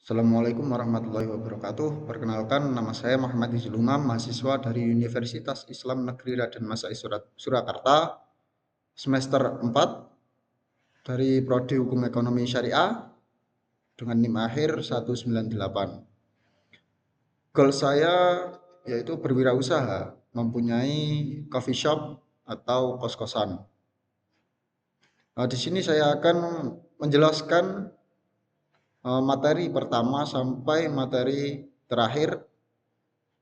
Assalamualaikum warahmatullahi wabarakatuh. Perkenalkan, nama saya Muhammad Izil Umam, mahasiswa dari Universitas Islam Negeri Raden Masai Surakarta, semester 4 dari Prodi Hukum Ekonomi Syariah dengan NIM akhir 198. Goal saya yaitu berwirausaha, mempunyai coffee shop atau kos-kosan. Di sini saya akan menjelaskan materi pertama sampai materi terakhir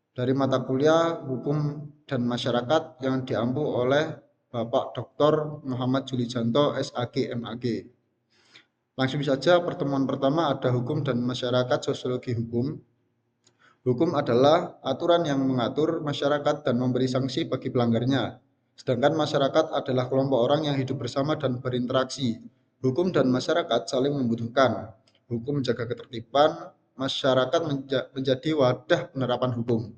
dari mata kuliah Hukum dan Masyarakat yang diampu oleh Bapak Dr. Muhammad Julijanto SAG MAG. Langsung saja, pertemuan pertama ada Hukum dan Masyarakat Sosiologi Hukum. Hukum adalah aturan yang mengatur masyarakat dan memberi sanksi bagi pelanggarnya. Sedangkan masyarakat adalah kelompok orang yang hidup bersama dan berinteraksi. Hukum dan masyarakat saling membutuhkan. Hukum menjaga ketertiban, masyarakat menjadi wadah penerapan hukum.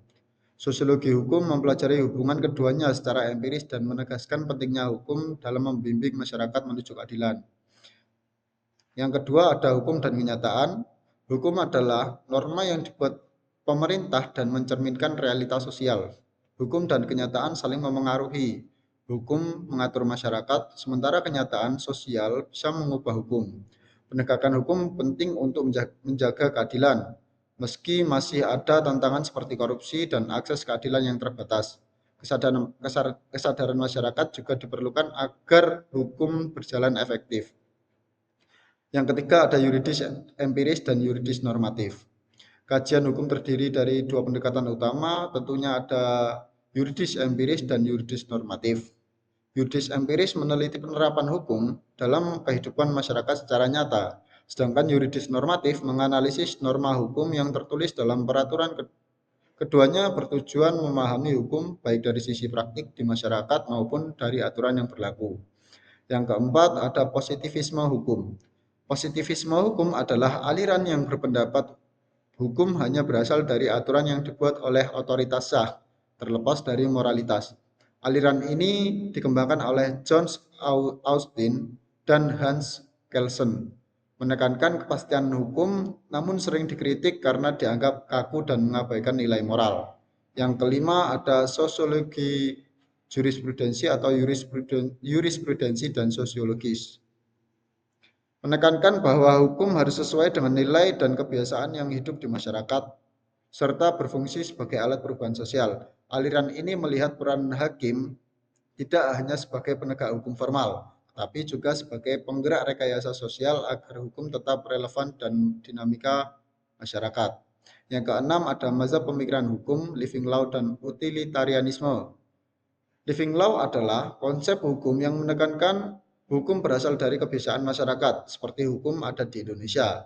Sosiologi hukum mempelajari hubungan keduanya secara empiris dan menegaskan pentingnya hukum dalam membimbing masyarakat menuju keadilan. Yang kedua ada hukum dan kenyataan. Hukum adalah norma yang dibuat pemerintah dan mencerminkan realitas sosial. Hukum dan kenyataan saling memengaruhi. Hukum mengatur masyarakat, sementara kenyataan sosial bisa mengubah hukum. Penegakan hukum penting untuk menjaga keadilan, meski masih ada tantangan seperti korupsi dan akses keadilan yang terbatas. Kesadaran masyarakat juga diperlukan agar hukum berjalan efektif. Yang ketiga ada yuridis empiris dan yuridis normatif. Kajian hukum terdiri dari dua pendekatan utama, tentunya ada yuridis empiris dan yuridis normatif. Yuridis empiris meneliti penerapan hukum dalam kehidupan masyarakat secara nyata, sedangkan yuridis normatif menganalisis norma hukum yang tertulis dalam peraturan. Keduanya bertujuan memahami hukum baik dari sisi praktik di masyarakat maupun dari aturan yang berlaku. Yang keempat ada positivisme hukum. Positivisme hukum adalah aliran yang berpendapat hukum hanya berasal dari aturan yang dibuat oleh otoritas sah, terlepas dari moralitas. Aliran ini dikembangkan oleh John Austin dan Hans Kelsen, menekankan kepastian hukum namun sering dikritik karena dianggap kaku dan mengabaikan nilai moral. Yang kelima ada sosiologi jurisprudensi atau jurisprudensi dan sosiologis. Menekankan bahwa hukum harus sesuai dengan nilai dan kebiasaan yang hidup di masyarakat, serta berfungsi sebagai alat perubahan sosial. Aliran ini melihat peran hakim tidak hanya sebagai penegak hukum formal, tapi juga sebagai penggerak rekayasa sosial agar hukum tetap relevan dan dinamika masyarakat. Yang keenam ada mazhab pemikiran hukum, living law, dan utilitarianisme. Living law adalah konsep hukum yang menekankan hukum berasal dari kebiasaan masyarakat, seperti hukum adat di Indonesia.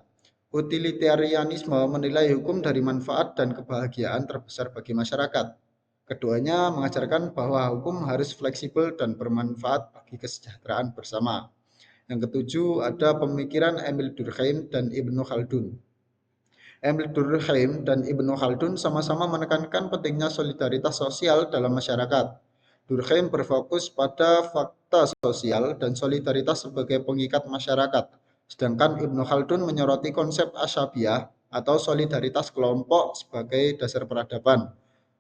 Utilitarianisme menilai hukum dari manfaat dan kebahagiaan terbesar bagi masyarakat. Keduanya mengajarkan bahwa hukum harus fleksibel dan bermanfaat bagi kesejahteraan bersama. Yang ketujuh ada pemikiran Emil Durkheim dan Ibnu Khaldun. Emil Durkheim dan Ibnu Khaldun sama-sama menekankan pentingnya solidaritas sosial dalam masyarakat. Durkheim berfokus pada fakta sosial dan solidaritas sebagai pengikat masyarakat, sedangkan Ibnu Khaldun menyoroti konsep asyabiyah atau solidaritas kelompok sebagai dasar peradaban.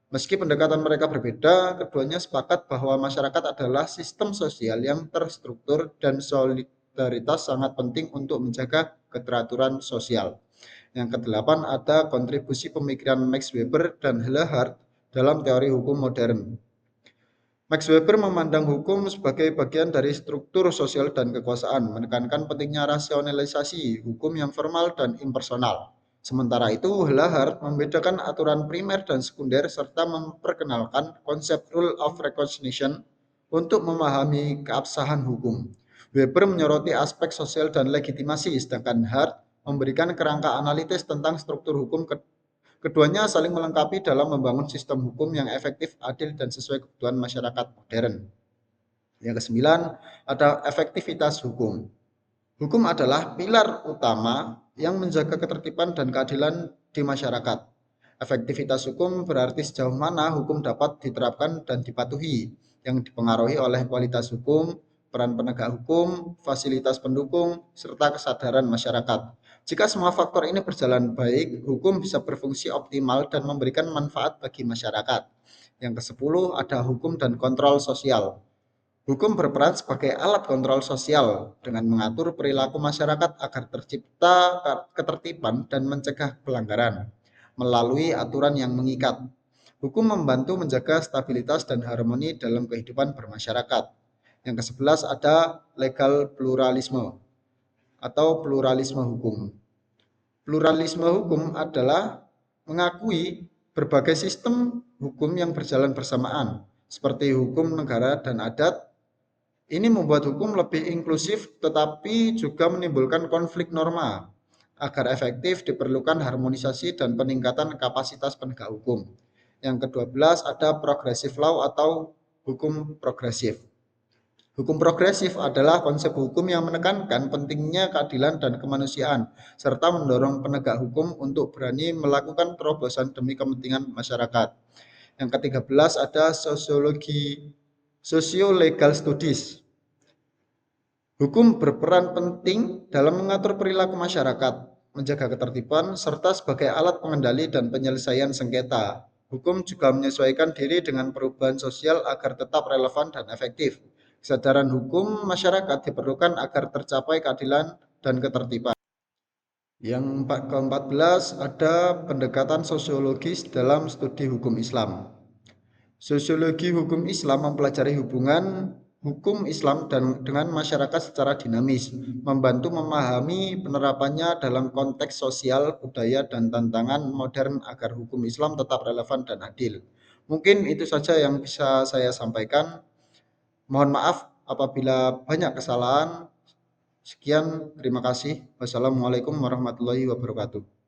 Meski pendekatan mereka berbeda, keduanya sepakat bahwa masyarakat adalah sistem sosial yang terstruktur dan solidaritas sangat penting untuk menjaga keteraturan sosial. Yang kedelapan ada kontribusi pemikiran Max Weber dan Hillehart dalam teori hukum modern. Max Weber memandang hukum sebagai bagian dari struktur sosial dan kekuasaan, menekankan pentingnya rasionalisasi hukum yang formal dan impersonal. Sementara itu, Hillehart membedakan aturan primer dan sekunder serta memperkenalkan konsep rule of recognition untuk memahami keabsahan hukum. Weber menyoroti aspek sosial dan legitimasi, sedangkan Hart memberikan kerangka analitis tentang struktur hukum. Keduanya saling melengkapi dalam membangun sistem hukum yang efektif, adil, dan sesuai kebutuhan masyarakat modern. Yang kesembilan, ada efektivitas hukum. Hukum adalah pilar utama yang menjaga ketertiban dan keadilan di masyarakat. Efektivitas hukum berarti sejauh mana hukum dapat diterapkan dan dipatuhi, yang dipengaruhi oleh kualitas hukum, peran penegak hukum, fasilitas pendukung, serta kesadaran masyarakat. Jika semua faktor ini berjalan baik, hukum bisa berfungsi optimal dan memberikan manfaat bagi masyarakat. Yang ke-10 ada hukum dan kontrol sosial. Hukum berperan sebagai alat kontrol sosial dengan mengatur perilaku masyarakat agar tercipta ketertiban dan mencegah pelanggaran melalui aturan yang mengikat. Hukum membantu menjaga stabilitas dan harmoni dalam kehidupan bermasyarakat. Yang ke-11 ada legal pluralisme atau pluralisme hukum. Pluralisme hukum adalah mengakui berbagai sistem hukum yang berjalan bersamaan, seperti hukum negara dan adat. Ini membuat hukum lebih inklusif tetapi juga menimbulkan konflik norma. Agar efektif diperlukan harmonisasi dan peningkatan kapasitas penegak hukum. Yang ke-12 ada progressive law atau hukum progresif. Hukum progresif adalah konsep hukum yang menekankan pentingnya keadilan dan kemanusiaan, serta mendorong penegak hukum untuk berani melakukan terobosan demi kepentingan masyarakat. Yang ke-13 ada socio-legal studies. Hukum berperan penting dalam mengatur perilaku masyarakat, menjaga ketertiban, serta sebagai alat pengendali dan penyelesaian sengketa. Hukum juga menyesuaikan diri dengan perubahan sosial agar tetap relevan dan efektif. Kesadaran hukum masyarakat diperlukan agar tercapai keadilan dan ketertiban. Yang ke-14 ada pendekatan sosiologis dalam studi hukum Islam. Sosiologi hukum Islam mempelajari hubungan hukum Islam dengan masyarakat secara dinamis, membantu memahami penerapannya dalam konteks sosial, budaya, dan tantangan modern agar hukum Islam tetap relevan dan adil. Mungkin itu saja yang bisa saya sampaikan. Mohon maaf apabila banyak kesalahan. Sekian, terima kasih. Wassalamualaikum warahmatullahi wabarakatuh.